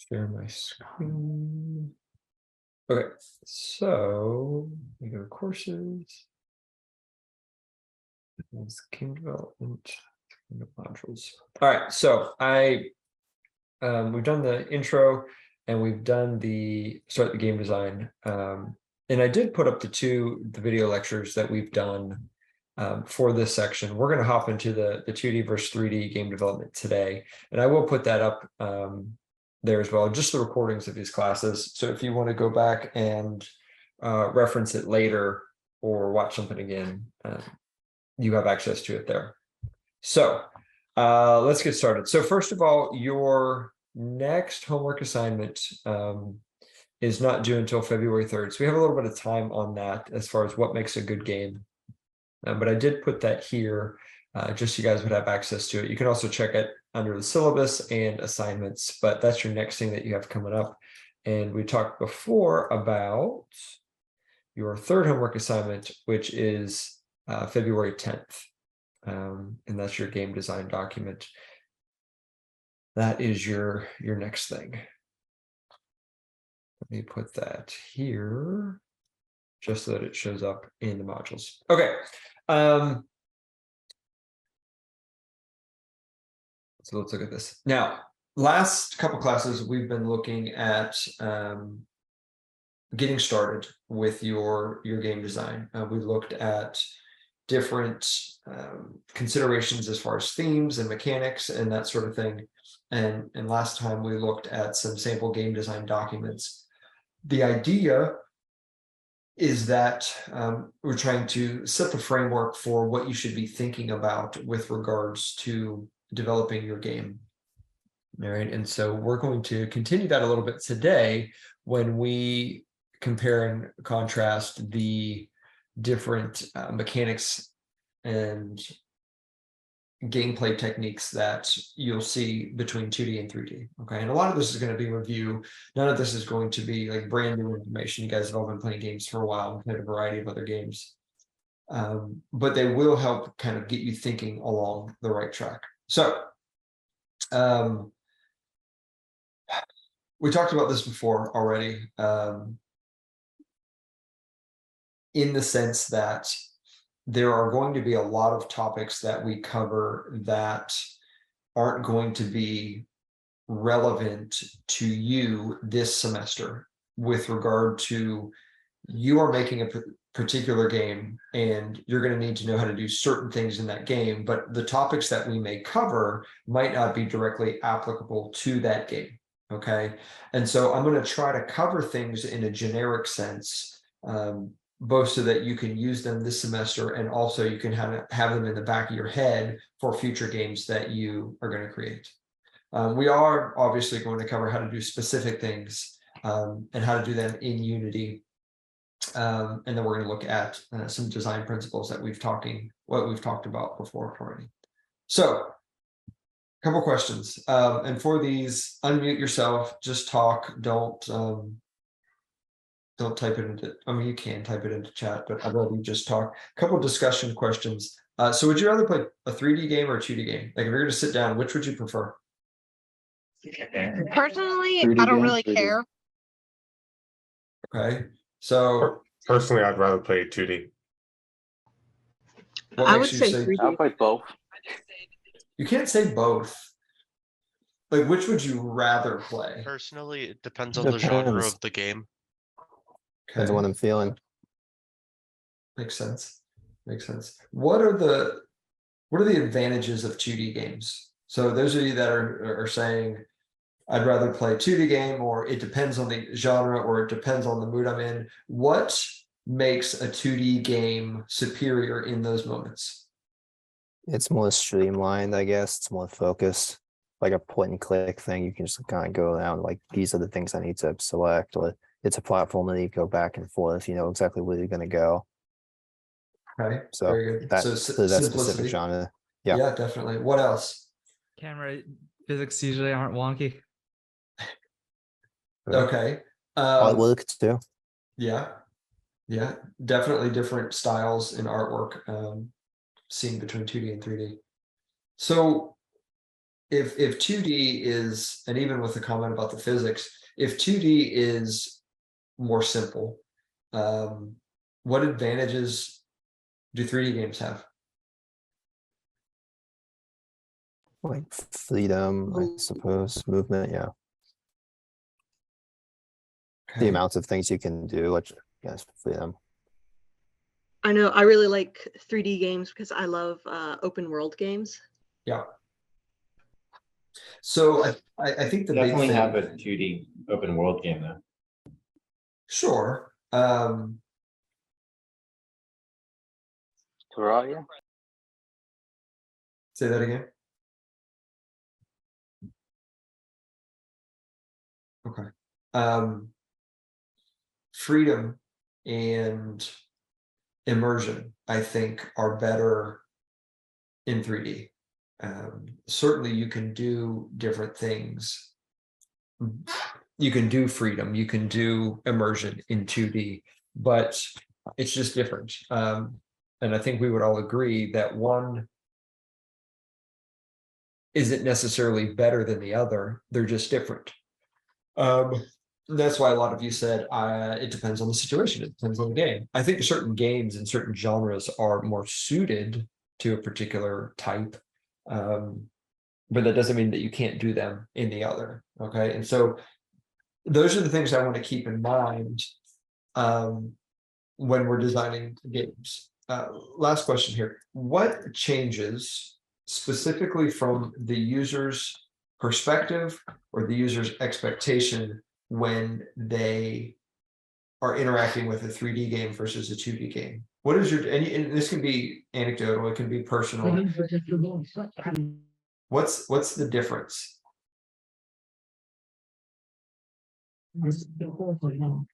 Share my screen. Okay, so we go to courses. It's game development modules. All right, so we've done the intro and we've done the start the game design. And I did put up the video lectures that we've done for this section. We're going to hop into the 2D versus 3D game development today, and I will put that up there as well, just the recordings of these classes. So if you want to go back and reference it later or watch something again, you have access to it there. So let's get started. So first of all, your next homework assignment is not due until February 3rd. So we have a little bit of time on that as far as what makes a good game. But I did put that here just so you guys would have access to it. You can also check it under the syllabus and assignments, but that's your next thing that you have coming up. And we talked before about your third homework assignment, which is February 10th. And that's your game design document. That is your next thing. Let me put that here just so that it shows up in the modules. Okay. So let's look at this. Now, last couple classes, we've been looking at getting started with your game design. We looked at different considerations as far as themes and mechanics and that sort of thing. And last time we looked at some sample game design documents. The idea is that we're trying to set the framework for what you should be thinking about with regards to developing your game. All right, and so we're going to continue that a little bit today when we compare and contrast the different mechanics and gameplay techniques that you'll see between 2D and 3D. Okay, and a lot of this is going to be review. None of this is going to be like brand new information. You guys have all been playing games for a while and played a variety of other games, but they will help kind of get you thinking along the right track. So we talked about this before already, in the sense that there are going to be a lot of topics that we cover that aren't going to be relevant to you this semester with regard to you are making a particular game and you're going to need to know how to do certain things in that game, but the topics that we may cover might not be directly applicable to that game. Okay, and so I'm going to try to cover things in a generic sense, both so that you can use them this semester and also you can have them in the back of your head for future games that you are going to create. We are obviously going to cover how to do specific things and how to do them in Unity. And then we're going to look at some design principles that we've talked about before already. So a couple questions. And for these, unmute yourself, just talk, don't type it into, I mean, you can type it into chat, but I'd rather you just talk. A couple of discussion questions. So would you rather play a 3D game or a 2D game? Like if you're going to sit down, which would you prefer? Personally, I don't really care. Okay. So personally, I'd rather play 2D. I would say 3D. I'll play both. You can't say both. Like, which would you rather play? Personally, it depends on the genre of the game. Depends on what I'm feeling. Makes sense. Makes sense. What are the advantages of 2D games? So those of you that are saying, I'd rather play a 2D game, or it depends on the genre, or it depends on the mood I'm in. What makes a 2D game superior in those moments? It's more streamlined, I guess. It's more focused, like a point and click thing. You can just kind of go down, like, these are the things I need to select, or it's a platform that you go back and forth, you know exactly where you're going to go. Okay, so very good. That, so that specific genre. Yeah, definitely. What else? Camera physics usually aren't wonky. Okay. Artwork too. Yeah, definitely different styles in artwork seen between 2D and 3D. So if 2D is, and even with the comment about the physics, if 2D is more simple, what advantages do 3D games have? Like freedom, I suppose, movement, yeah. The Okay. amounts of things you can do, which, yes, freedom. I know I really like 3D games because I love open world games. Yeah. So I think the big Definitely thing, have a 2D open world game though. sure. Terraria? Say that again. Okay. Freedom and immersion, I think, are better in 3D. Certainly you can do different things. You can do freedom, you can do immersion in 2D, but it's just different. And I think we would all agree that one isn't necessarily better than the other, they're just different. That's why a lot of you said it depends on the situation, it depends on the game. I think certain games and certain genres are more suited to a particular type, but that doesn't mean that you can't do them in the other. Okay, and so those are the things I want to keep in mind when we're designing games. Last question here: what changes specifically from the user's perspective or the user's expectation when they are interacting with a 3D game versus a 2D game? What is your, and this can be anecdotal, it can be personal. What's the difference?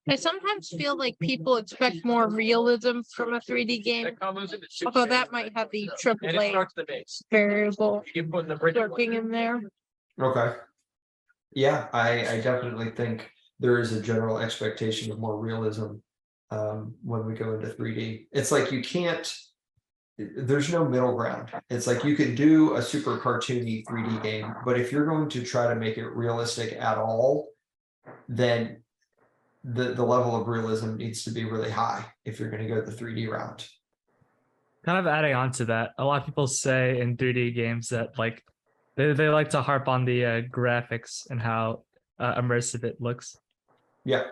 I sometimes feel like people expect more realism from a 3D game, although that might have the AAA variable working in there. Okay. Yeah, I definitely think there is a general expectation of more realism when we go into 3D. It's like you can't, there's no middle ground. It's like you can do a super cartoony 3D game, but if you're going to try to make it realistic at all, then the level of realism needs to be really high if you're going to go the 3D route. Kind of adding on to that, a lot of people say in 3D games that like they like to harp on the graphics and how immersive it looks. Yeah,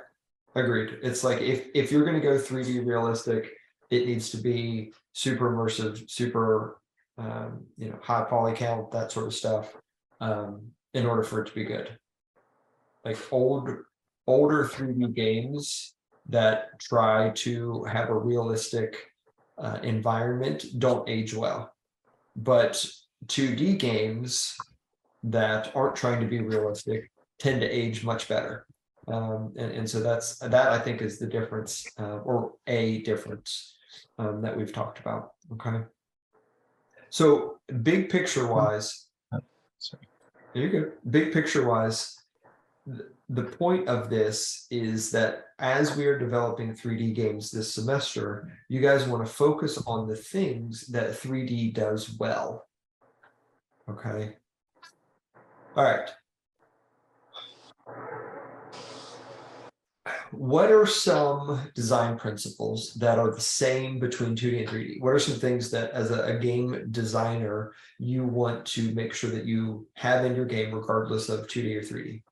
agreed. It's like if you're going to go 3D realistic, it needs to be super immersive, super high poly count, that sort of stuff, in order for it to be good. Like older 3D games that try to have a realistic environment don't age well, but 2D games that aren't trying to be realistic tend to age much better. And so that I think is the difference, or a difference that we've talked about. Okay. So big picture wise, Sorry. you're good. Big picture wise, the point of this is that as we are developing 3D games this semester, you guys want to focus on the things that 3D does well. Okay. All right. What are some design principles that are the same between 2D and 3D? What are some things that as a game designer, you want to make sure that you have in your game regardless of 2D or 3D?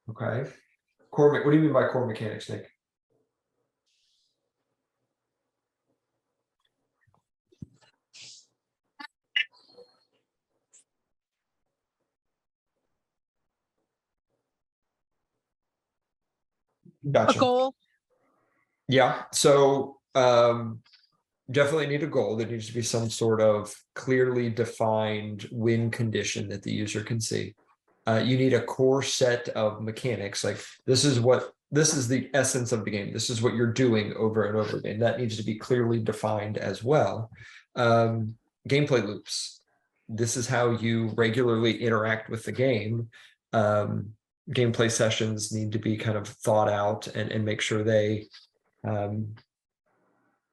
Okay. What do you mean by core mechanics, Nick? A Gotcha. goal. Yeah. So definitely need a goal. There needs to be some sort of clearly defined win condition that the user can see. You need a core set of mechanics. Like this is the essence of the game. This is what you're doing over and over again. That needs to be clearly defined as well. Gameplay loops. This is how you regularly interact with the game. Gameplay sessions need to be kind of thought out and make sure they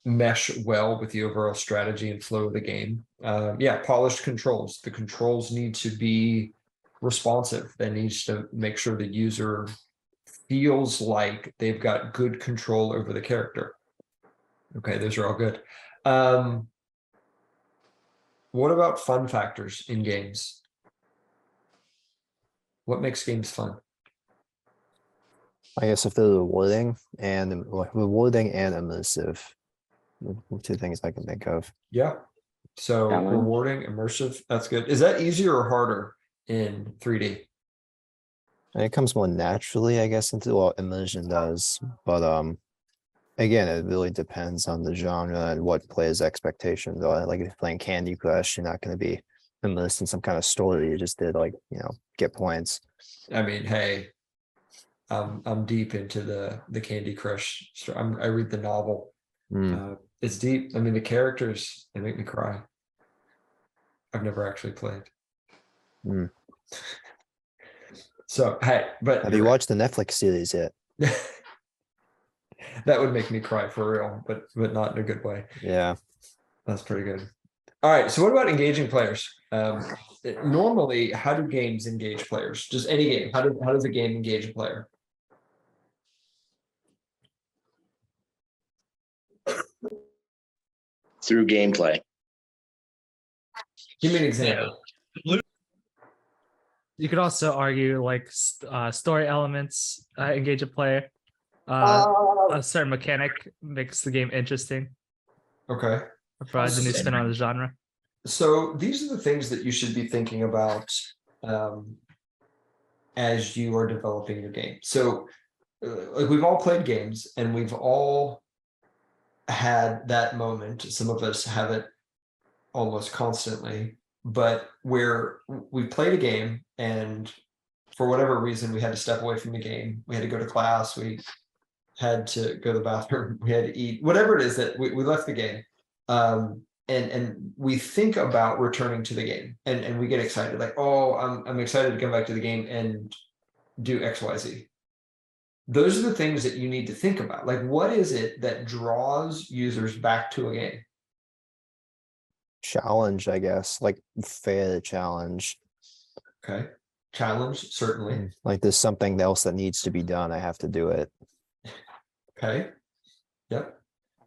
mesh well with the overall strategy and flow of the game. Yeah, polished controls. The controls need to be responsive. That needs to make sure the user feels like they've got good control over the character. Okay, those are all good. What about fun factors in games? What makes games fun? I guess if they're rewarding and immersive, two things I can think of. Yeah. So Challenge. rewarding, immersive, that's good. Is that easier or harder in 3D? And it comes more naturally, I guess, into what immersion does. But again, it really depends on the genre and what players' expectations are. Like if you're playing Candy Crush, you're not going to be immersed in some kind of story. You just did like, get points. I mean, hey, I'm deep into the Candy Crush story. I read the novel. It's deep. I mean, the characters, they make me cry. I've never actually played. So, hey, but Have you watched the Netflix series yet? that would make me cry for real, but not in a good way. Yeah. That's pretty good. All right. So what about engaging players? Normally, how do games engage players? Just any game. How does a game engage a player? Through gameplay. Give me an example. You could also argue like story elements engage a player. A certain mechanic makes the game interesting, Okay. provides a new spin on the genre. So these are the things that you should be thinking about as you are developing your game. So like we've all played games and we've all had that moment. Some of us have it almost constantly, but where we played a game and for whatever reason we had to step away from the game. We had to go to class. We had to go to the bathroom. We had to eat. Whatever it is that we left the game. And we think about returning to the game and we get excited like, oh, I'm excited to come back to the game and do XYZ. Those are the things that you need to think about. Like, what is it that draws users back to a game? Challenge, I guess, like fair challenge. Okay. Challenge, certainly. Like there's something else that needs to be done. I have to do it. Okay. Yep.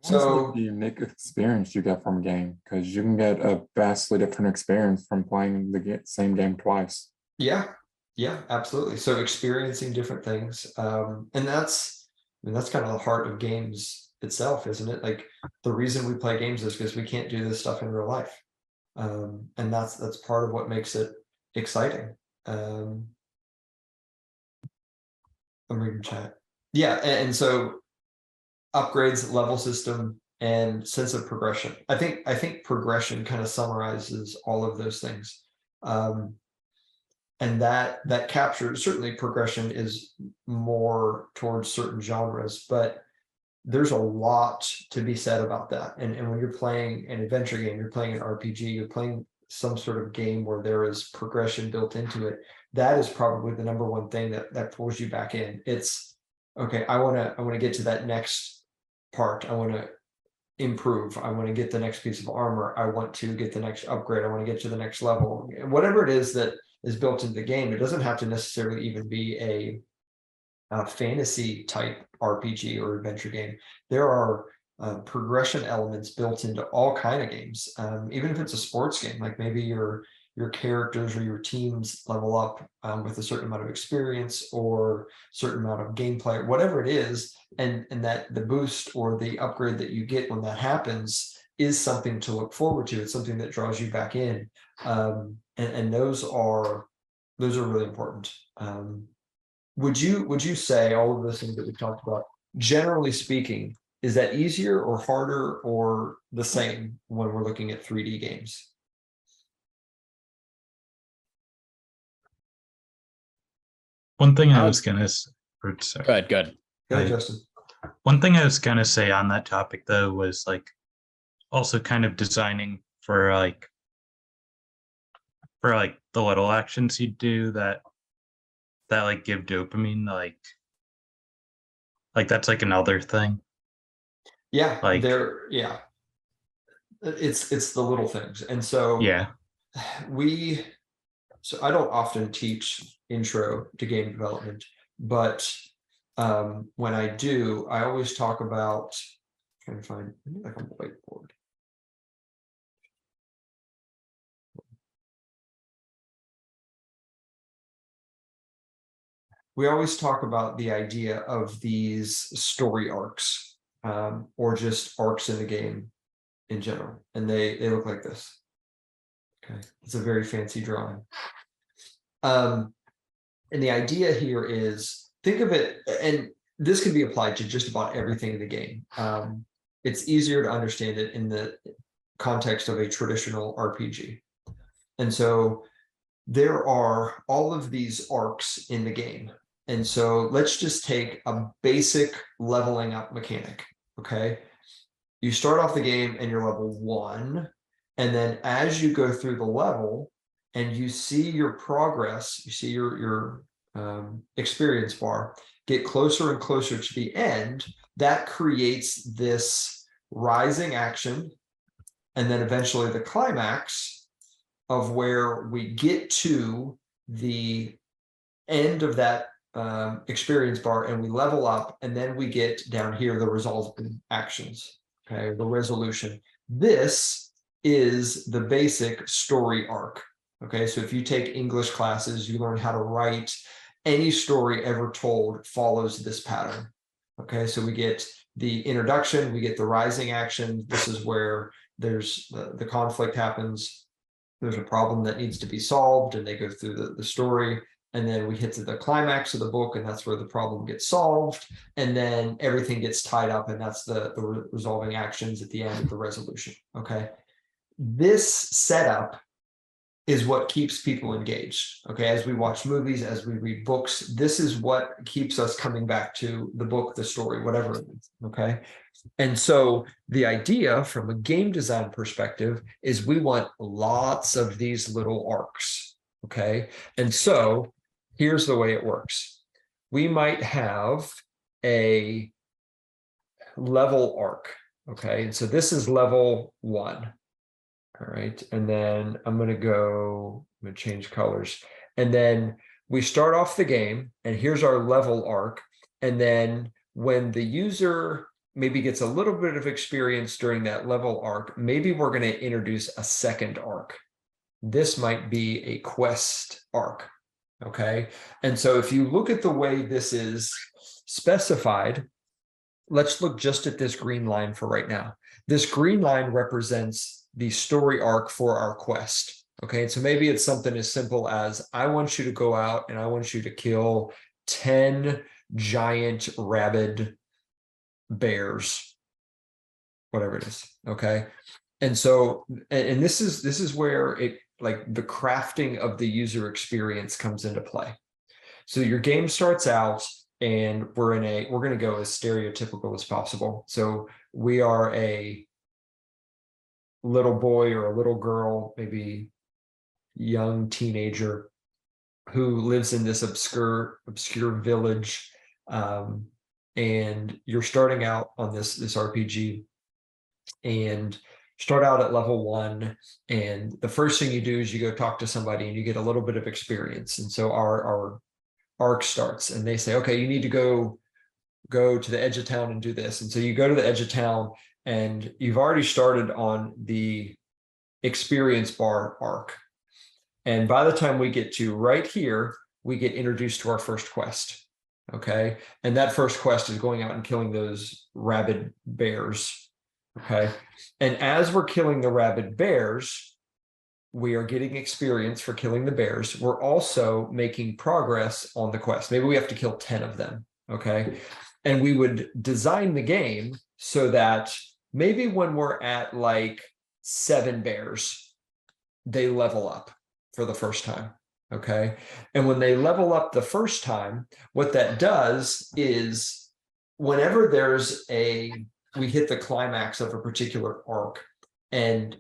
So So the unique experience you get from a game, because you can get a vastly different experience from playing the same game twice. yeah, absolutely. So experiencing different things. And that's kind of the heart of games itself, isn't it? Like the reason we play games is because we can't do this stuff in real life. And that's part of what makes it exciting. I'm reading chat. Yeah, and so upgrades, level system, and sense of progression. I think progression kind of summarizes all of those things. And that captures, certainly progression is more towards certain genres, but there's a lot to be said about that. And when you're playing an adventure game, you're playing an RPG, you're playing some sort of game where there is progression built into it, that is probably the number one thing that pulls you back in. It's okay, I want to get to that next part. I want to improve. I want to get the next piece of armor. I want to get the next upgrade. I want to get to the next level. Whatever it is that is built into the game, it doesn't have to necessarily even be a fantasy type RPG or adventure game. There are progression elements built into all kind of games. Even if it's a sports game, like maybe your characters or your teams level up with a certain amount of experience or certain amount of gameplay, whatever it is, and that the boost or the upgrade that you get when that happens is something to look forward to. It's something that draws you back in, and those are really important. Would you say all of those things that we've talked about, generally speaking, is that easier or harder or the same when we're looking at 3D games? One thing I was gonna sorry. Good. Go ahead, Justin. One thing I was gonna say on that topic though was like also kind of designing for like the little actions you do that like give dopamine, like that's like another thing. Yeah, Like- it's the little things. And so Yeah. so I don't often teach intro to game development, but when I do, I always talk about trying to find like a whiteboard. We always talk about the idea of these story arcs, or just arcs in the game in general, and they look like this. Okay, it's a very fancy drawing. And the idea here is, think of it, and this can be applied to just about everything in the game. It's easier to understand it in the context of a traditional RPG. And so there are all of these arcs in the game. And so let's just take a basic leveling up mechanic. Okay. You start off the game and you're level 1. And then as you go through the level and you see your progress, you see your experience bar get closer and closer to the end, that creates this rising action. And then eventually the climax of where we get to the end of that experience bar and we level up, and then we get down here the resulting actions, okay, the resolution. This is the basic story arc. Okay, so if you take English classes, you learn how to write. Any story ever told follows this pattern. Okay, so we get the introduction, we get the rising action. This is where there's the conflict happens. There's a problem that needs to be solved, and they go through the story. And then we hit to the climax of the book, and that's where the problem gets solved. And then everything gets tied up, and that's the resolving actions at the end of the resolution. Okay, this setup is what keeps people engaged. Okay, as we watch movies, as we read books, this is what keeps us coming back to the book, the story, whatever it is. Okay, and so the idea from a game design perspective is we want lots of these little arcs. Okay, and so here's the way it works. We might have a level arc. Okay, and so this is level 1. All right, and then I'm going to change colors. And then we start off the game, and here's our level arc. And then when the user maybe gets a little bit of experience during that level arc, maybe we're going to introduce a second arc. This might be a quest arc. Okay, and so if you look at the way this is specified, let's look just at this green line for right now. This green line represents the story arc for our quest. Okay, so maybe it's something as simple as, I want you to go out and I want you to kill 10 giant rabid bears, whatever it is. Okay, and so, and this is where it, like, the crafting of the user experience comes into play. So your game starts out, and we're going to go as stereotypical as possible. So we are a little boy or a little girl, maybe young teenager, who lives in this obscure village, and you're starting out on this RPG, and start out at level 1, and the first thing you do is you go talk to somebody and you get a little bit of experience. And so our arc starts, and they say, okay, you need to go to the edge of town and do this. And so you go to the edge of town, and you've already started on the experience bar arc. And by the time we get to right here, we get introduced to our first quest. Okay, and that first quest is going out and killing those rabid bears. Okay, and as we're killing the rabid bears, we are getting experience for killing the bears. We're also making progress on the quest. Maybe we have to kill 10 of them. Okay, and we would design the game so that maybe when we're at like 7 bears, they level up for the first time. Okay, and when they level up the first time, what that does is, whenever we hit the climax of a particular arc, and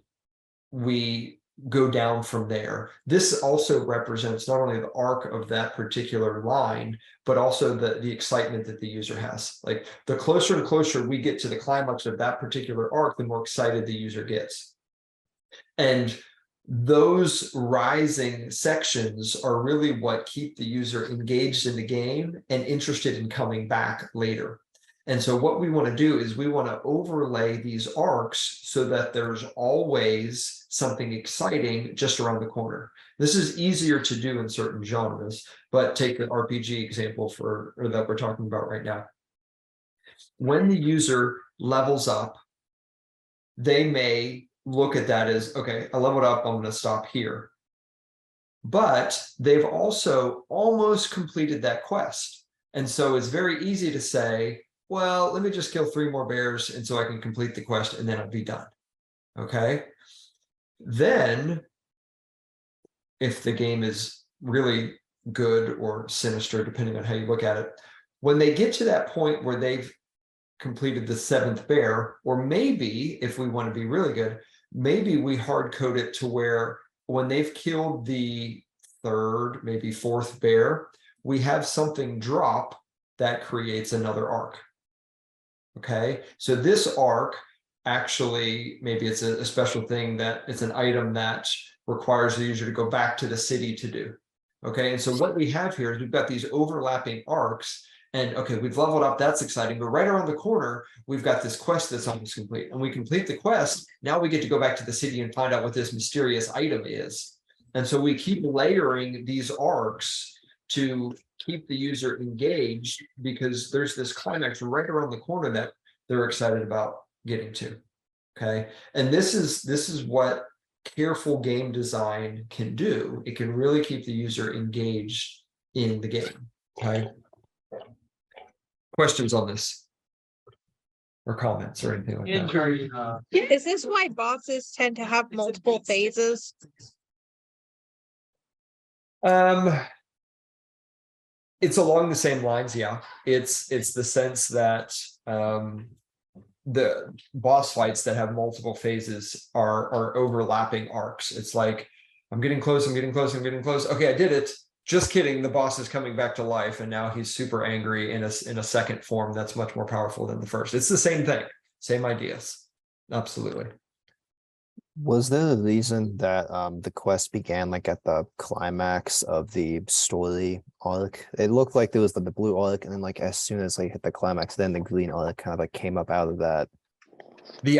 we go down from there. This also represents not only the arc of that particular line, but also the excitement that the user has. Like the closer and closer we get to the climax of that particular arc, the more excited the user gets. And those rising sections are really what keep the user engaged in the game and interested in coming back later. And so what we want to do is we want to overlay these arcs so that there's always something exciting just around the corner. This is easier to do in certain genres, but take the RPG example that we're talking about right now. When the user levels up, they may look at that as, okay, I leveled up, I'm going to stop here. But they've also almost completed that quest. And so it's very easy to say, well, let me just kill 3 more bears and so I can complete the quest and then I'll be done. Okay. Then if the game is really good or sinister, depending on how you look at it, when they get to that point where they've completed the 7th bear, or maybe if we want to be really good, maybe we hard code it to where when they've killed the 3rd, maybe 4th bear, we have something drop that creates another arc. Okay, so this arc actually, maybe it's a special thing that it's an item that requires the user to go back to the city to do. Okay, and so what we have here is we've got these overlapping arcs. And okay, we've leveled up, that's exciting, but right around the corner, we've got this quest that's almost complete. And we complete the quest, now we get to go back to the city and find out what this mysterious item is. And so we keep layering these arcs to keep the user engaged because there's this climax right around the corner that they're excited about getting to. Okay, and this is what careful game design can do. It can really keep the user engaged in the game. Okay. Questions on this or comments or anything like that? Is this why bosses tend to have multiple phases? It's along the same lines. Yeah, it's the sense that the boss fights that have multiple phases are overlapping arcs. It's like, I'm getting close, I'm getting close, I'm getting close. Okay, I did it. Just kidding, the boss is coming back to life and now he's super angry in a second form that's much more powerful than the first. It's the same thing, same ideas. Absolutely. Was there a reason that the quest began like at the climax of the story arc? It looked like there was the blue arc, and then like as soon as they hit the climax, then the green arc kind of like came up out of that. The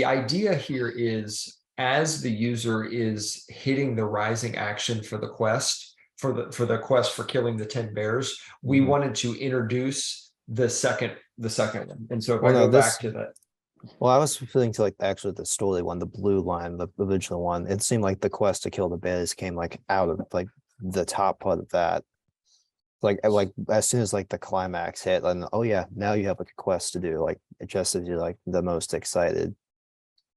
idea here is as the user is hitting the rising action for the quest, for the quest for killing the 10 bears, we wanted to introduce the second one. And so if I go back to that. Well, I was referring to like actually the story one, the blue line, the original one. It seemed like the quest to kill the bears came like out of like the top part of that. Like as soon as like the climax hit, and oh yeah, now you have like a quest to do. Like it just as you're like the most excited.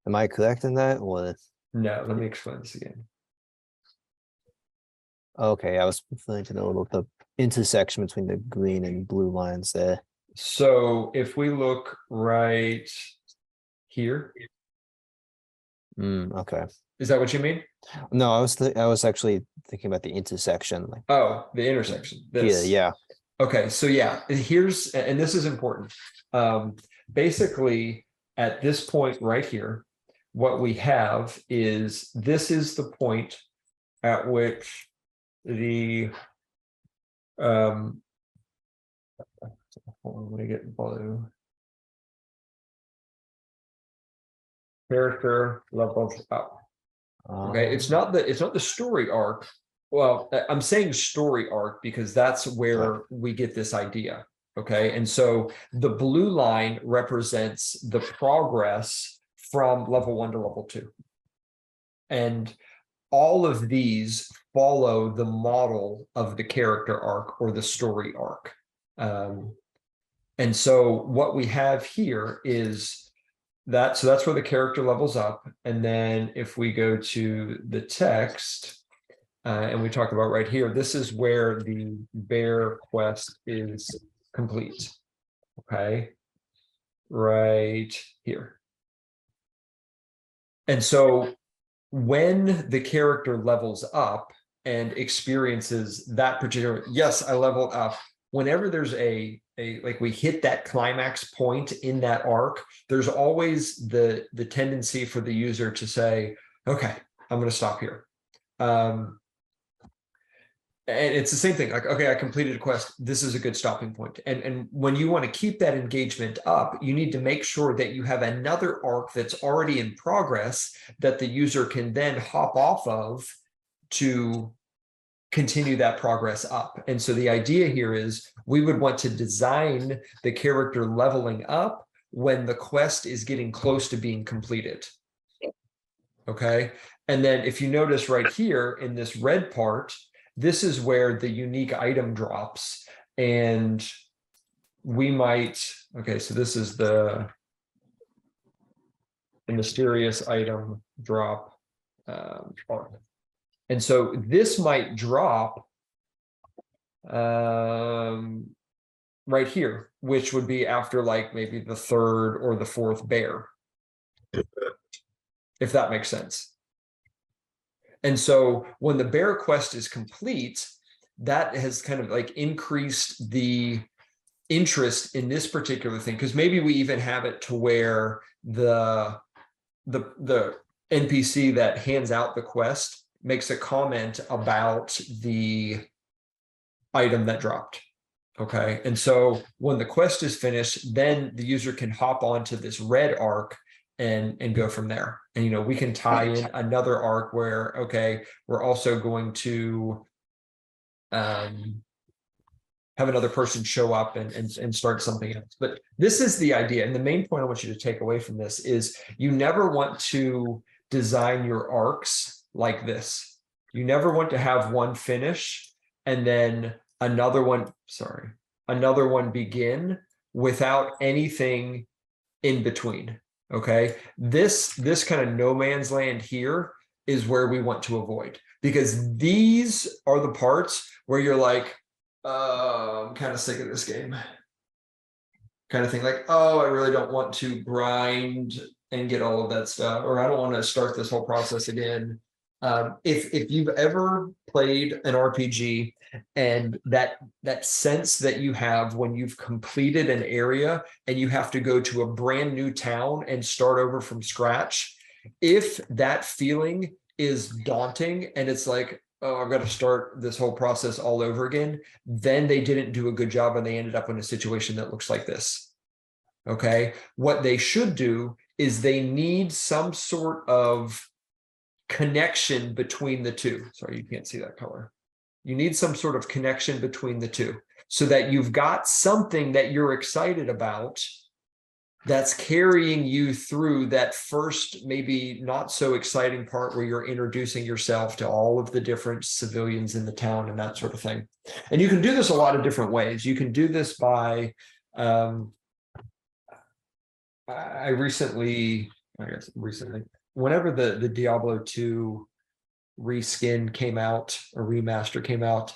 Am I correct in that? Or No, let me explain this again. Okay, I was referring to the intersection between the green and blue lines there. So if we look right here. Okay. Is that what you mean? No, I was actually thinking about the intersection. Like, oh, the intersection. This. Yeah. Okay, so yeah, here's, and this is important. Basically, at this point right here, what we have is this is the point at which the let me get blue. Character levels up. Okay, it's not the story arc. Well, I'm saying story arc because that's where we get this idea. Okay, and so the blue line represents the progress from level 1 to level 2. And all of these follow the model of the character arc or the story arc. And so what we have here is that, so that's where the character levels up. And then if we go to the text, and we talk about right here, this is where the bear quest is complete. Okay, right here. And so when the character levels up and experiences that particular, yes, I leveled up. Whenever there's like we hit that climax point in that arc, there's always the tendency for the user to say, okay, I'm going to stop here. And it's the same thing, like, okay, I completed a quest. This is a good stopping point. And when you want to keep that engagement up, you need to make sure that you have another arc that's already in progress that the user can then hop off of to continue that progress up. And so the idea here is we would want to design the character leveling up when the quest is getting close to being completed. Okay. And then if you notice right here in this red part, this is where the unique item drops. And we might, okay, so this is the mysterious item drop arc. And so this might drop right here, which would be after like maybe the third or the fourth bear, if that makes sense. And so when the bear quest is complete, that has kind of like increased the interest in this particular thing, because maybe we even have it to where the NPC that hands out the quest makes a comment about the item that dropped. Okay. And so when the quest is finished, then the user can hop onto this red arc and go from there. And, you know, we can tie in another arc where, okay, we're also going to have another person show up and start something else. But this is the idea. And the main point I want you to take away from this is you never want to design your arcs like this. You never want to have one finish and then another one begin without anything in between. Okay, this kind of no man's land here is where we want to avoid, because these are the parts where you're like, I'm kind of sick of this game kind of thing. Like, oh, I really don't want to grind and get all of that stuff, or I don't want to start this whole process again. If you've ever played an RPG and that sense that you have when you've completed an area and you have to go to a brand new town and start over from scratch, if that feeling is daunting and it's like, oh, I've got to start this whole process all over again, then they didn't do a good job and they ended up in a situation that looks like this. Okay, what they should do is they need some sort of connection between the two. Sorry, you can't see that color. You need some sort of connection between the two so that you've got something that you're excited about that's carrying you through that first, maybe not so exciting part where you're introducing yourself to all of the different civilians in the town and that sort of thing. And you can do this a lot of different ways. You can do this by, I guess recently, whenever the Diablo 2 reskin came out, or remaster came out,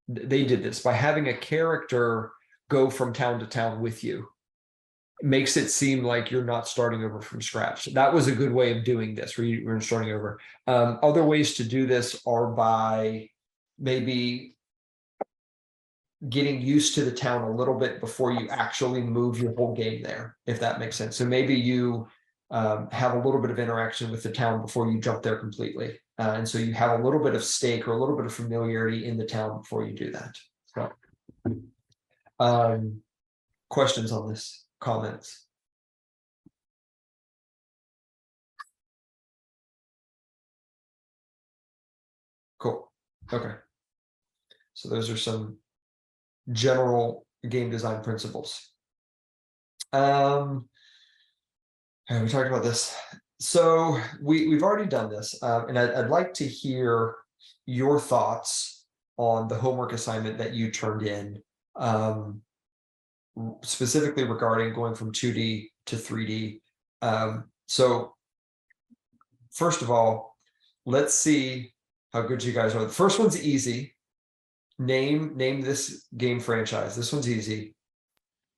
they did this by having a character go from town to town with you. It makes it seem like you're not starting over from scratch. That was a good way of doing this, where you're starting over. Other ways to do this are by maybe getting used to the town a little bit before you actually move your whole game there, if that makes sense. So maybe you have a little bit of interaction with the town before you jump there completely. And so you have a little bit of stake or a little bit of familiarity in the town before you do that. So, questions on this, comments? Cool. Okay. So those are some general game design principles. And we talked about this. So we've already done this, and I'd like to hear your thoughts on the homework assignment that you turned in, specifically regarding going from 2D to 3D. So first of all, let's see how good you guys are. The first one's easy. Name this game franchise. This one's easy.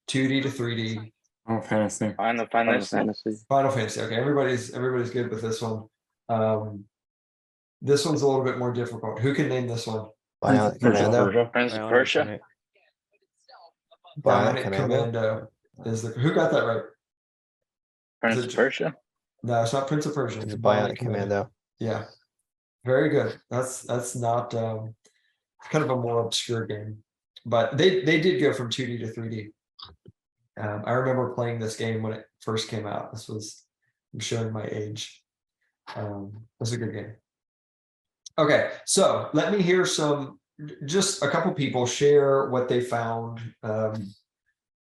2D to 3D. Oh, fantasy. Final Fantasy. Final Fantasy. Okay, everybody's good with this one. This one's a little bit more difficult. Who can name this one? Bionic Commando. Prince of Persia. Bionic Bionic Commando. Commando is the, who got that right? Prince it of J- Persia. No, it's not Prince of Persia. It's It's Bionic Commando. Yeah, very good. That's not kind of a more obscure game, but they did go from 2D to 3D. I remember playing this game when it first came out. This was, I'm showing my age. It was a good game. Okay, so let me hear just a couple people share what they found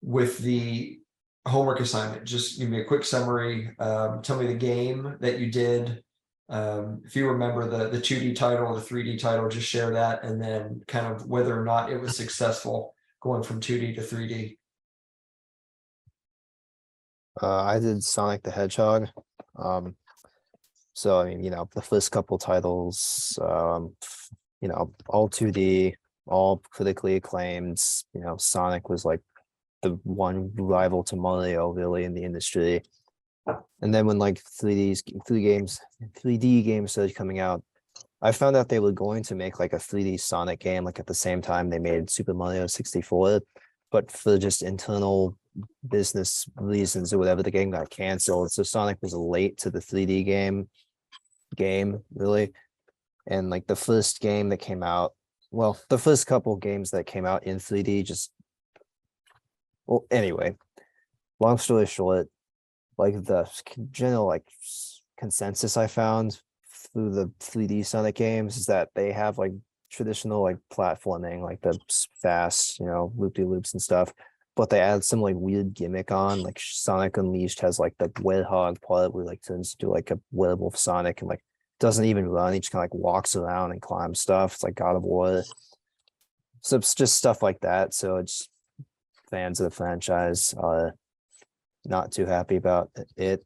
with the homework assignment. Just give me a quick summary. Tell me the game that you did. If you remember the 2D title or the 3D title, just share that, and then kind of whether or not it was successful going from 2D to 3D. I did Sonic the Hedgehog. So I mean, the first couple titles, all 2D, all critically acclaimed. Sonic was like the one rival to Mario really in the industry. And then when like 3D games started coming out, I found out they were going to make like a 3D Sonic game, like at the same time they made Super Mario 64, but for just internal business reasons or whatever, the game got canceled. So Sonic was late to the 3D game really. And like the first game that came out, well, the first couple games that came out in 3D anyway, long story short, like the general like consensus I found through the 3D Sonic games is that they have like traditional like platforming, like the fast, loop-de-loops and stuff, but they add some like weird gimmick on, like Sonic Unleashed has like the Werewolf part where like turns to like a werewolf Sonic and like doesn't even run, he just kind of like walks around and climbs stuff. It's like God of War. So it's just stuff like that. So it's fans of the franchise are not too happy about it.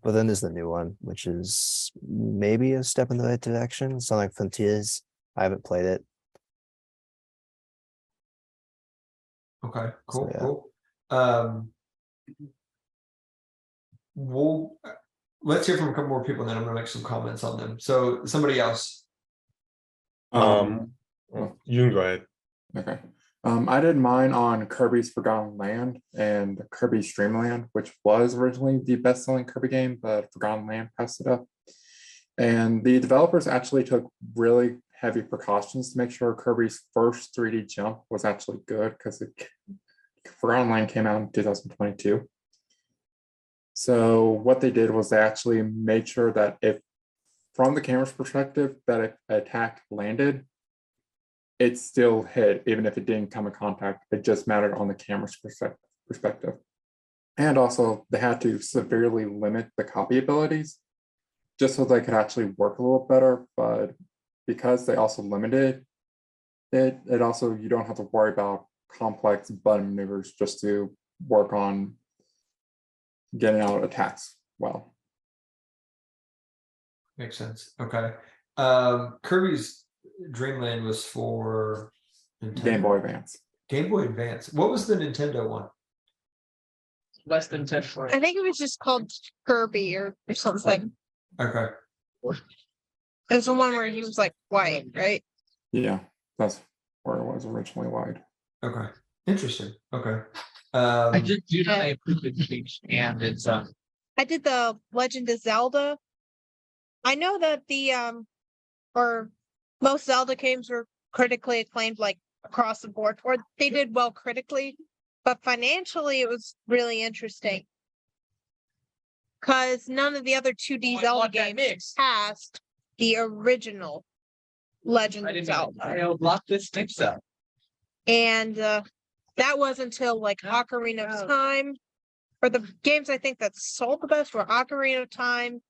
But then there's the new one, which is maybe a step in the right direction. Sonic Frontiers. I haven't played it. Okay, cool, yeah. cool. Let's hear from a couple more people, and then I'm gonna make some comments on them. So somebody else. Well, you can go ahead. Okay. I did mine on Kirby's Forgotten Land and Kirby's Dream Land, which was originally the best-selling Kirby game, but Forgotten Land passed it up. And the developers actually took really heavy precautions to make sure Kirby's first 3D jump was actually good, because Forgotten Land came out in 2022. So what they did was they actually made sure that if, from the camera's perspective, that an attack landed, it still hit, even if it didn't come in contact. It just mattered on the camera's perspective. And also, they had to severely limit the copy abilities, just so they could actually work a little better. But because they also limited it, you don't have to worry about complex button maneuvers just to work on getting out attacks well. Makes sense. Okay. Kirby's Dreamland was for Nintendo. Game Boy Advance. Game Boy Advance. What was the Nintendo one? Less than 10. I think it was just called Kirby or something. Okay. It's the one where he was like white, right? Yeah, that's where it was originally wide. Okay. Interesting. Okay. I just do not approve it, and it's I did the Legend of Zelda. I know that the or most Zelda games were critically acclaimed, like across the board, or they did well critically, but financially it was really interesting because none of the other 2D Zelda games passed the original Legend of Zelda. I locked this mix up. And that was until like Ocarina of Time, or the games I think that sold the best were Ocarina of Time,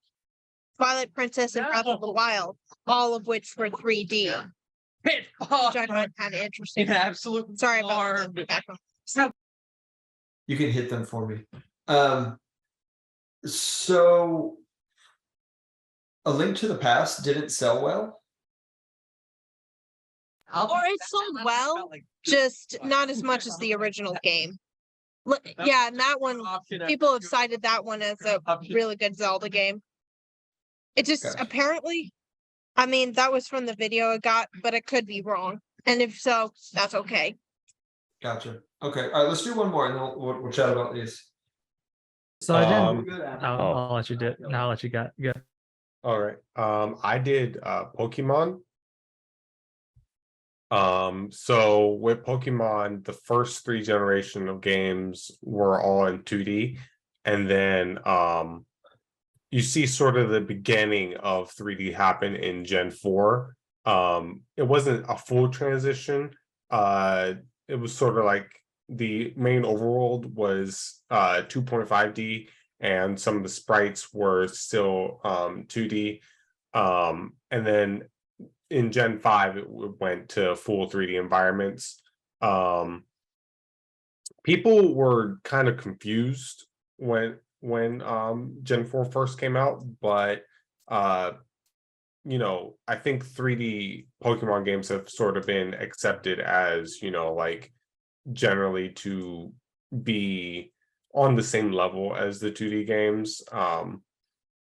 Twilight Princess, and Breath of the Wild, all of which were 3D. Which I find kind of interesting. Absolutely. Sorry about that. You can hit them for me. So A Link to the Past didn't sell well. Or it sold well, just not as much as the original game. Yeah, and that one, people have cited that one as a really good Zelda game. It just Gotcha. apparently, I mean, that was from the video I got, but it could be wrong. And if so, that's okay. Gotcha. Okay. All right. Let's do one more, and then we'll chat about these. So I Um, didn't. I'll let you do it. Now I'll let you go. all right. I did Pokemon. So with Pokemon, the first 3 generation of games were all in 2D, and then you see sort of the beginning of 3D happen in Gen 4. It wasn't a full transition. It was sort of like the main overworld was 2.5D, and some of the sprites were still 2D. And then in Gen 5, it went to full 3D environments. People were kind of confused when Gen 4 first came out, but I think 3D Pokemon games have sort of been accepted as, like generally to be on the same level as the 2D games.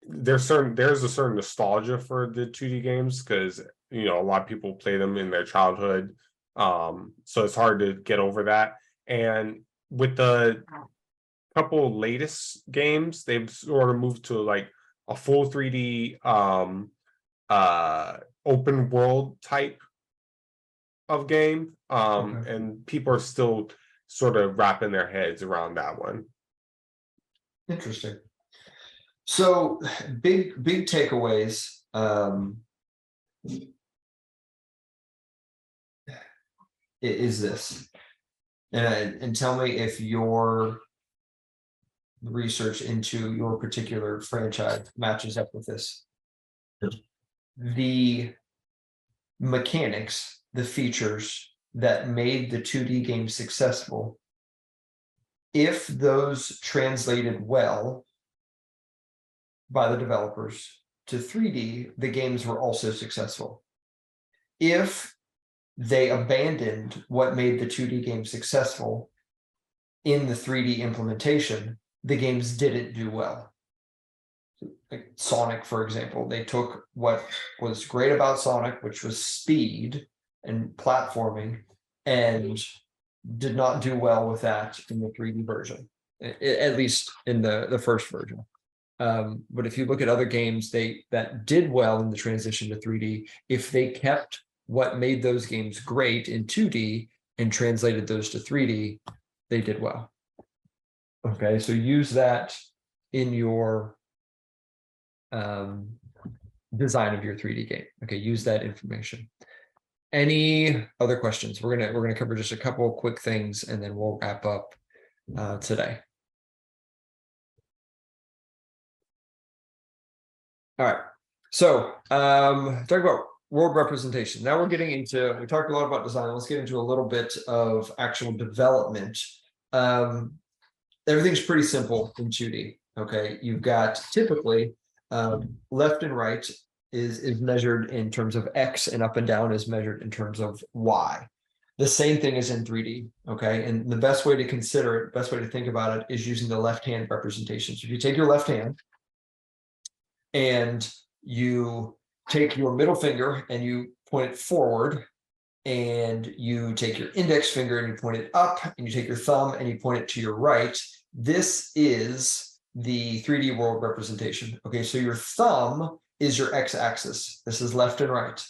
There's a certain nostalgia for the 2D games because a lot of people play them in their childhood. So it's hard to get over that. And with the couple latest games, they've sort of moved to like a full 3D open world type of game. Okay. And people are still sort of wrapping their heads around that one. Interesting. So big takeaways. Is this, and tell me if your research into your particular franchise matches up with this. The mechanics, the features that made the 2D game successful, if those translated well by the developers to 3D, the games were also successful. If they abandoned what made the 2D game successful in the 3D implementation, the games didn't do well. Like Sonic, for example, they took what was great about Sonic, which was speed and platforming, and did not do well with that in the 3D version, at least in the first version. But if you look at other games that did well in the transition to 3D, if they kept what made those games great in 2D and translated those to 3D, they did well. Okay, so use that in your design of your 3D game. Okay, use that information. Any other questions? We're gonna cover just a couple of quick things and then we'll wrap up today. All right, so talk about world representation. Now we're getting into, we talked a lot about design. Let's get into a little bit of actual development. Everything's pretty simple in 2D. Okay, you've got typically left and right is measured in terms of X, and up and down is measured in terms of Y. The same thing is in 3D. Okay, and the best way to consider it, best way to think about it is using the left hand representation. So if you take your left hand and you take your middle finger and you point it forward, and you take your index finger and you point it up, and you take your thumb and you point it to your right, this is the 3D world representation. Okay, so your thumb is your x-axis. This is left and right.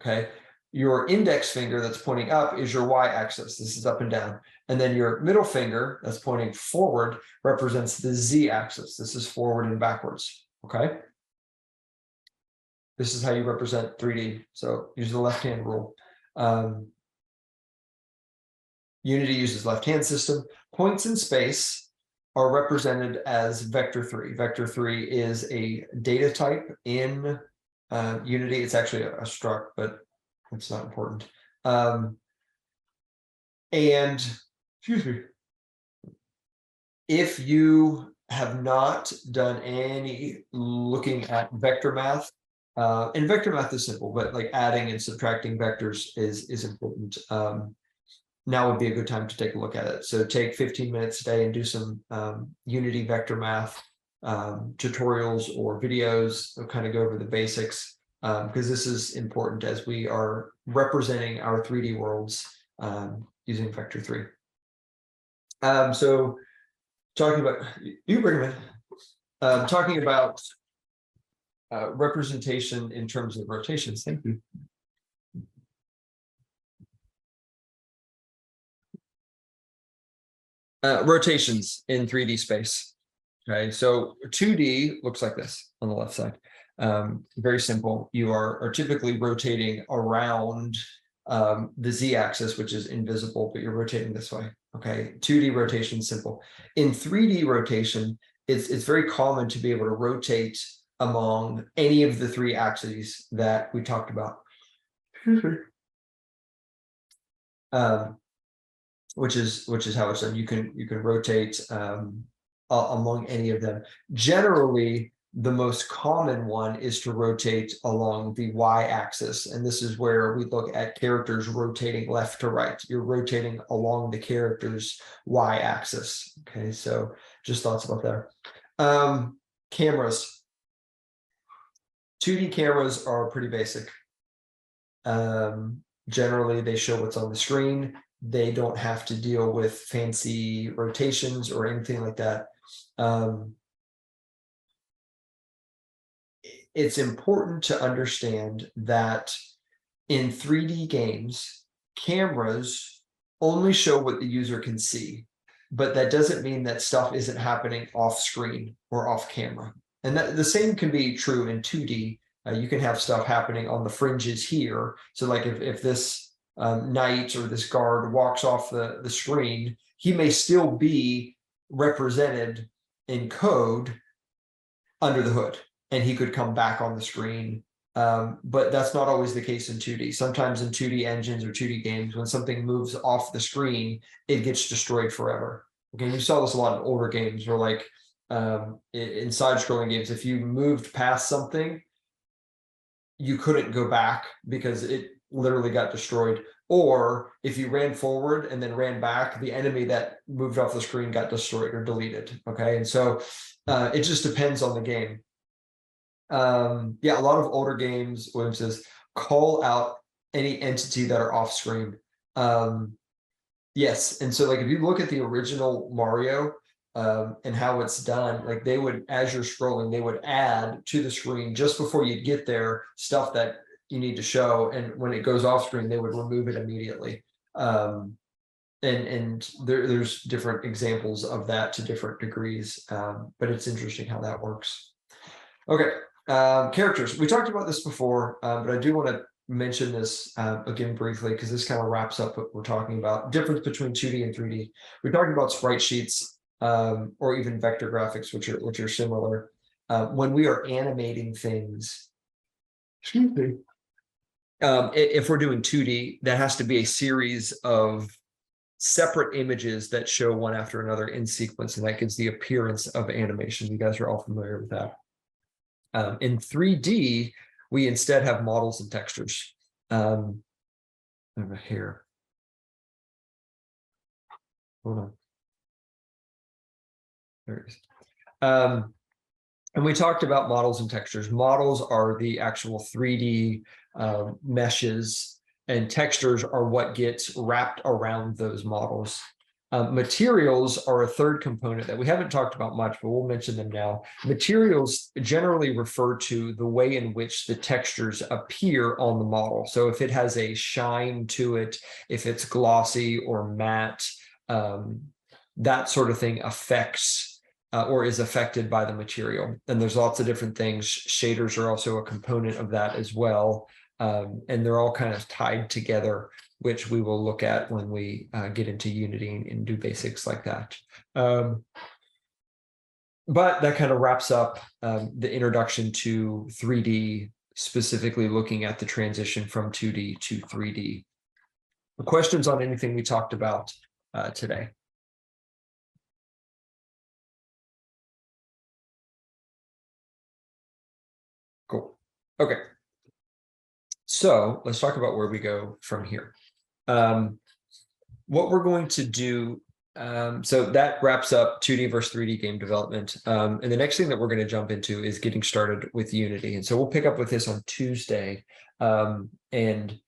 Okay, your index finger that's pointing up is your y-axis. This is up and down. And then your middle finger that's pointing forward represents the z-axis. This is forward and backwards. Okay, this is how you represent 3D. So use the left-hand rule. Unity uses left-hand system. Points in space are represented as vector 3. Vector 3 is a data type in Unity. It's actually a struct, but it's not important. And excuse me, if you have not done any looking at vector math, and vector math is simple, but like adding and subtracting vectors is important. Now would be a good time to take a look at it. So take 15 minutes a day and do some Unity vector math. tutorials or videos. They'll kind of go over the basics because this is important as we are representing our 3D worlds using Vector 3. So talking about, you bring them in. Talking about representation in terms of rotations. Thank you. Rotations in 3D space. Okay, so 2D looks like this on the left side. Very simple. You are typically rotating around the z-axis, which is invisible, but you're rotating this way. Okay, 2D rotation, simple. In 3D rotation, it's very common to be able to rotate among any of the 3 axes that we talked about. Which is how it's done. You can rotate among any of them. Generally, the most common one is to rotate along the y-axis, and this is where we look at characters rotating left to right. You're rotating along the character's y-axis. Okay, so just thoughts about that. Cameras. 2D cameras are pretty basic. Generally, they show what's on the screen. They don't have to deal with fancy rotations or anything like that. It's important to understand that in 3D games, cameras only show what the user can see, but that doesn't mean that stuff isn't happening off screen or off camera. And that the same can be true in 2D. You can have stuff happening on the fringes here. So like if this knight or this guard walks off the screen, he may still be represented in code under the hood, and he could come back on the screen. But that's not always the case in 2D. Sometimes in 2D engines or 2D games, when something moves off the screen, it gets destroyed forever. Okay, you saw this a lot in older games where like in side-scrolling games, if you moved past something, you couldn't go back because it literally got destroyed. Or if you ran forward and then ran back, the enemy that moved off the screen got destroyed or deleted. Okay, and so it just depends on the game. Yeah, a lot of older games, William says, call out any entity that are off screen. Yes, and so like if you look at the original Mario and how it's done, like they would, as you're scrolling, they would add to the screen just before you get there stuff that you need to show, and when it goes off screen, they would remove it immediately. And there's different examples of that to different degrees, but it's interesting how that works. Okay, characters. We talked about this before, but I do want to mention this again briefly because this kind of wraps up what we're talking about. Difference between 2D and 3D. We're talking about sprite sheets or even vector graphics, which are similar. When we are animating things, excuse me. If we're doing 2D, that has to be a series of separate images that show one after another in sequence, and that gives the appearance of animation. You guys are all familiar with that. In 3D, we instead have models and textures. Over here. Hold on. There it is. And we talked about models and textures. Models are the actual 3D meshes, and textures are what gets wrapped around those models. Materials are a third component that we haven't talked about much, but we'll mention them now. Materials generally refer to the way in which the textures appear on the model. So if it has a shine to it, if it's glossy or matte, that sort of thing affects or is affected by the material. And there's lots of different things. Shaders are also a component of that as well. And they're all kind of tied together, which we will look at when we get into Unity and do basics like that. But that kind of wraps up the introduction to 3D, specifically looking at the transition from 2D to 3D. Questions on anything we talked about today? Cool. Okay. So let's talk about where we go from here. What we're going to do So that wraps up 2D versus 3D game development. And the next thing that we're going to jump into is getting started with Unity. And so we'll pick up with this on Tuesday. And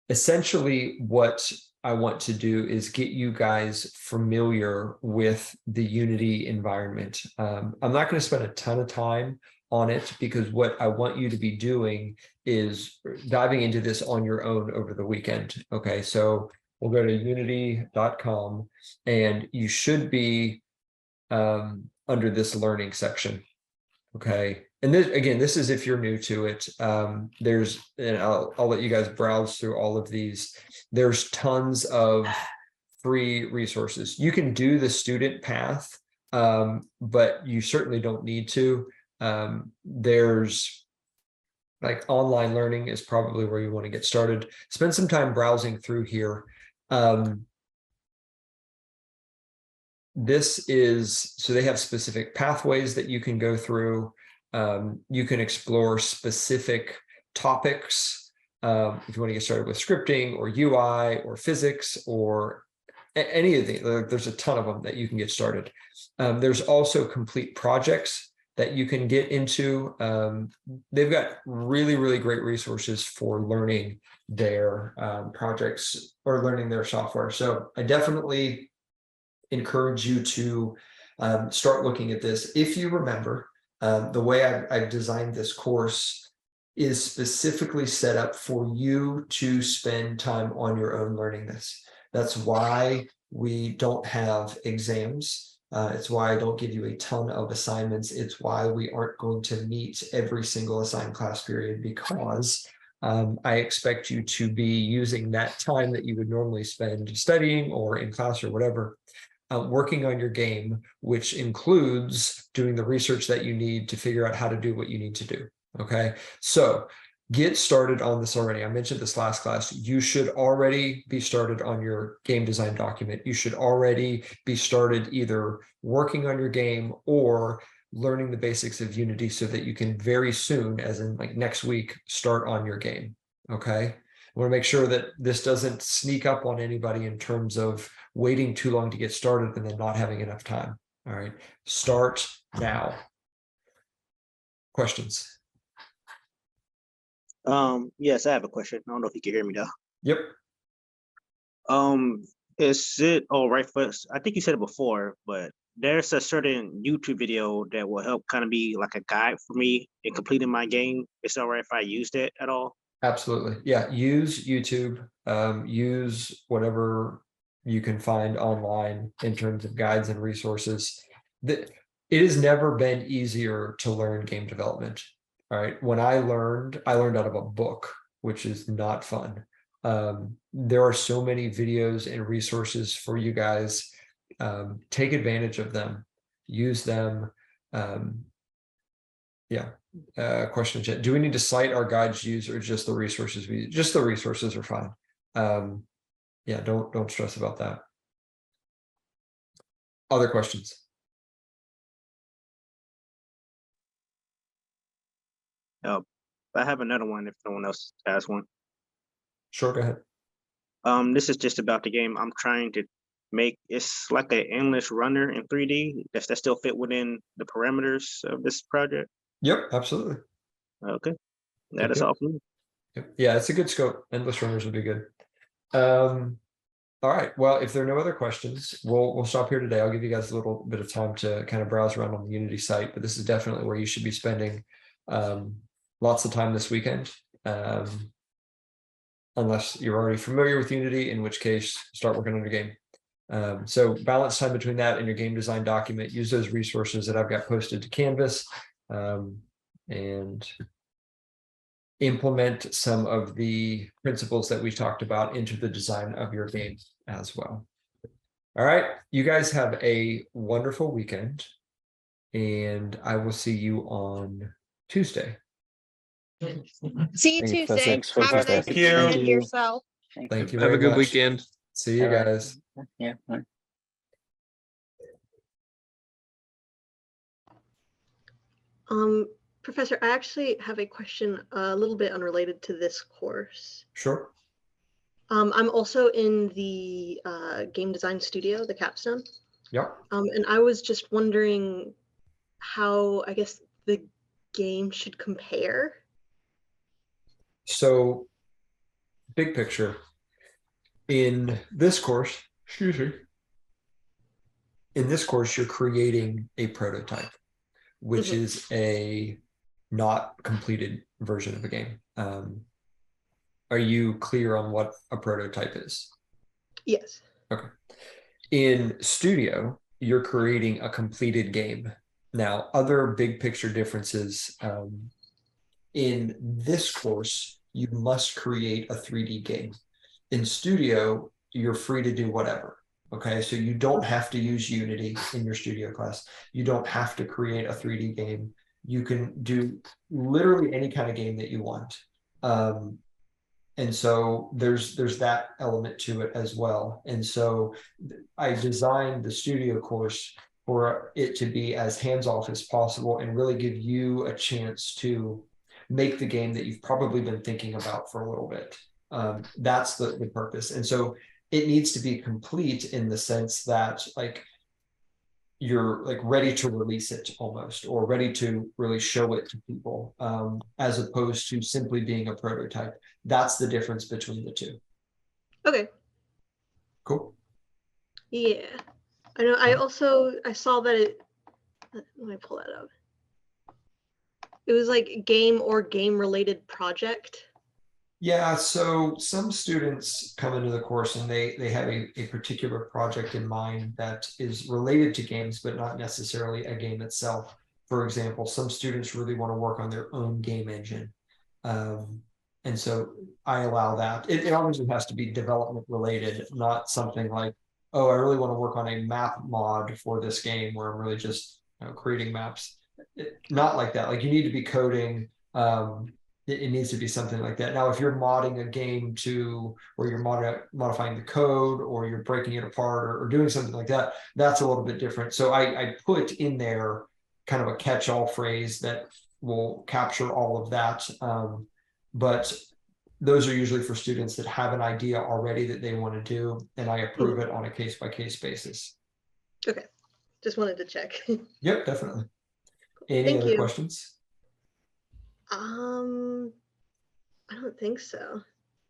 essentially what I want to do is get you guys familiar with the Unity environment. I'm not going to spend a ton of time on it because what I want you to be doing is diving into this on your own over the weekend. Okay, so we'll go to unity.com and you should be under this learning section. Okay, and this again, this is if you're new to it. There's, and I'll let you guys browse through all of these. There's tons of free resources. You can do the student path, but you certainly don't need to. There's like online learning is probably where you want to get started. Spend some time browsing through here. This is, so they have specific pathways that you can go through. You can explore specific topics. If you want to get started with scripting or UI or physics or any of the, there's a ton of them that you can get started. There's also complete projects that you can get into. They've got really, really great resources for learning their projects or learning their software. So I definitely encourage you to start looking at this. If you remember, the way I've designed this course is specifically set up for you to spend time on your own learning this. That's why we don't have exams. It's why I don't give you a ton of assignments. It's why we aren't going to meet every single assigned class period, because I expect you to be using that time that you would normally spend studying or in class or whatever, working on your game, which includes doing the research that you need to figure out how to do what you need to do. Okay, so get started on this already. I mentioned this last class. You should already be started on your game design document. You should already be started either working on your game or learning the basics of Unity so that you can very soon, as in like next week, start on your game. Okay, I want to make sure that this doesn't sneak up on anybody in terms of waiting too long to get started and then not having enough time. All right, start now. Questions? Yes, I have a question. I don't know if you can hear me though. Yep. Is it all right for us? I think you said it before, but there's a certain YouTube video that will help kind of be like a guide for me in completing my game. It's all right if I used it at all? Absolutely. Yeah. Use YouTube, use whatever you can find online in terms of guides and resources. It has never been easier to learn game development. All right. When I learned out of a book, which is not fun. There are so many videos and resources for you guys. Take advantage of them, use them. Yeah. Question in chat. Do we need to cite our guides used or just the resources we use? Just the resources are fine. Yeah, don't stress about that. Other questions? I have another one if no one else has one. Sure, go ahead. This is just about the game I'm trying to make. It's like an endless runner in 3D. Does that still fit within the parameters of this project? Yep, absolutely. Okay, that is all for me. Yep. Yeah, it's a good scope. Endless runners would be good. All right. Well, if there are no other questions, we'll stop here today. I'll give you guys a little bit of time to kind of browse around on the Unity site, but this is definitely where you should be spending lots of time this weekend. Unless you're already familiar with Unity, in which case start working on your game. So balance time between that and your game design document. Use those resources that I've got posted to Canvas, and implement some of the principles that we talked about into the design of your game as well. All right, you guys have a wonderful weekend, and I will see you on Tuesday. See you Thank you, Tuesday. Professor. Have a nice Thank you. weekend yourself. Thank you Have very a good much. weekend. See you All right. guys. Yeah. Bye. Professor, I actually have a question a little bit unrelated to this course. Sure. I'm also in the game design studio, the Capstone. Yep. And I was just wondering how, I guess, the game should compare. So, big picture, in this course, excuse me, in this course, you're creating a prototype, which Mhm. is a not completed version of a game. Are you clear on what a prototype is? Yes. Okay. In Studio, you're creating a completed game. Now, other big picture differences, in this course, you must create a 3D game. In Studio, you're free to do whatever. Okay, so you don't have to use Unity in your Studio class. You don't have to create a 3D game. You can do literally any kind of game that you want. And so there's that element to it as well. And so I designed the Studio course for it to be as hands-off as possible and really give you a chance to make the game that you've probably been thinking about for a little bit. That's the purpose. And so it needs to be complete in the sense that like you're like ready to release it almost, or ready to really show it to people, as opposed to simply being a prototype. That's the difference between the two. Okay. Cool. Yeah. I know. I saw that it. Let me pull that up. It was like game or game related project. Yeah, so some students come into the course and they have a particular project in mind that is related to games, but not necessarily a game itself. For example, some students really want to work on their own game engine. And so I allow that. It obviously has to be development related, not something like, oh, I really want to work on a map mod for this game where I'm really just creating maps. Not like that. Like you need to be coding. It needs to be something like that. Now, if you're modding a game to where you're modifying the code or you're breaking it apart or doing something like that, that's a little bit different. So I put in there kind of a catch-all phrase that will capture all of that. But those are usually for students that have an idea already that they want to do, and I approve it on a case-by-case basis. Okay. Just wanted to check. Yep, definitely. Any Thank other you. questions? I don't think so.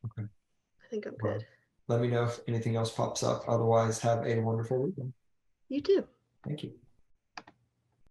Okay. I think I'm Well, good. let me know if anything else pops up. Otherwise, have a wonderful weekend. You too. Thank you.